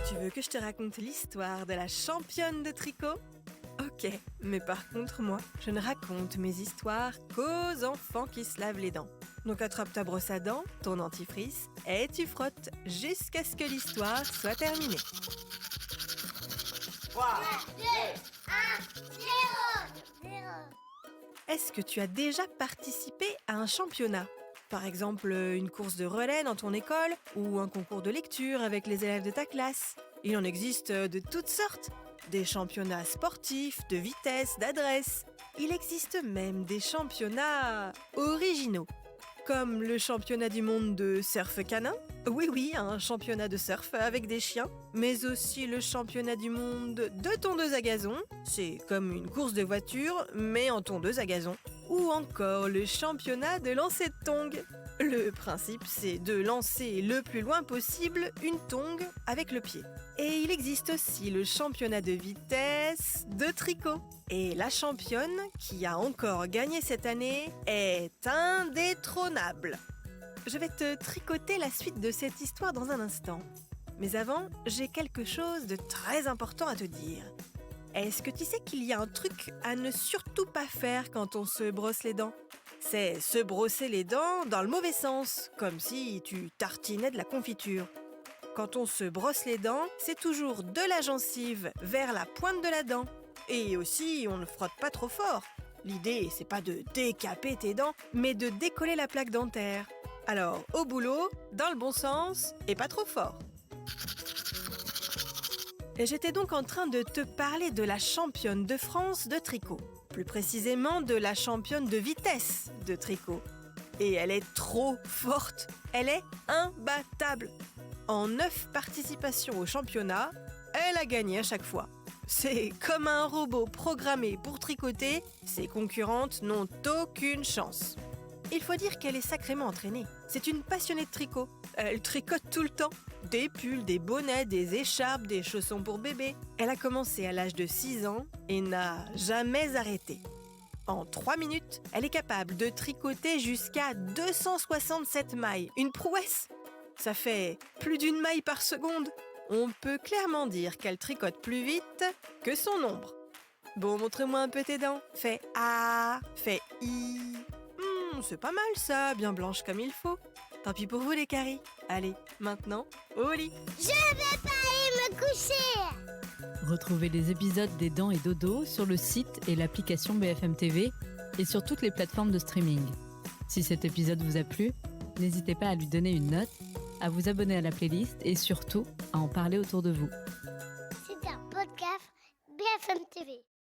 Tu veux que je te raconte l'histoire de la championne de tricot ? Ok, mais par contre, moi, je ne raconte mes histoires qu'aux enfants qui se lavent les dents. Donc attrape ta brosse à dents, ton dentifrice, et tu frottes jusqu'à ce que l'histoire soit terminée. 3, 2, 1, 0. Est-ce que tu as déjà participé à un championnat ? Par exemple, une course de relais dans ton école ou un concours de lecture avec les élèves de ta classe. Il en existe de toutes sortes. Des championnats sportifs, de vitesse, d'adresse. Il existe même des championnats originaux, comme le championnat du monde de surf canin. Oui, un championnat de surf avec des chiens, mais aussi le championnat du monde de tondeuse à gazon. C'est comme une course de voiture, mais en tondeuse à gazon. Ou encore le championnat de lancer de tongs. Le principe, c'est de lancer le plus loin possible une tongue avec le pied. Et il existe aussi le championnat de vitesse de tricot. Et la championne, qui a encore gagné cette année, est indétrônable. Je vais te tricoter la suite de cette histoire dans un instant. Mais avant, j'ai quelque chose de très important à te dire. Est-ce que tu sais qu'il y a un truc à ne surtout pas faire quand on se brosse les dents ? C'est se brosser les dents dans le mauvais sens, comme si tu tartinais de la confiture. Quand on se brosse les dents, c'est toujours de la gencive vers la pointe de la dent. Et aussi, on ne frotte pas trop fort. L'idée, c'est pas de décaper tes dents, mais de décoller la plaque dentaire. Alors, au boulot, dans le bon sens, et pas trop fort. Et j'étais donc en train de te parler de la championne de France de tricot. Plus précisément de la championne de vitesse de tricot. Et elle est trop forte. Elle est imbattable. En 9 participations au championnat, elle a gagné à chaque fois. C'est comme un robot programmé pour tricoter, ses concurrentes n'ont aucune chance. Il faut dire qu'elle est sacrément entraînée. C'est une passionnée de tricot. Elle tricote tout le temps. Des pulls, des bonnets, des écharpes, des chaussons pour bébé. Elle a commencé à l'âge de 6 ans et n'a jamais arrêté. En 3 minutes, elle est capable de tricoter jusqu'à 267 mailles. Une prouesse! Ça fait plus d'une maille par seconde. On peut clairement dire qu'elle tricote plus vite que son ombre. Bon, montre-moi un peu tes dents. Fais A, fais I. C'est pas mal ça, bien blanche comme il faut. Tant pis pour vous les caries. Allez, maintenant, au lit. Je vais pas aller me coucher. Retrouvez les épisodes des Dents et Dodo sur le site et l'application BFM TV et sur toutes les plateformes de streaming. Si cet épisode vous a plu, n'hésitez pas à lui donner une note, à vous abonner à la playlist et surtout à en parler autour de vous. C'est un podcast BFM TV.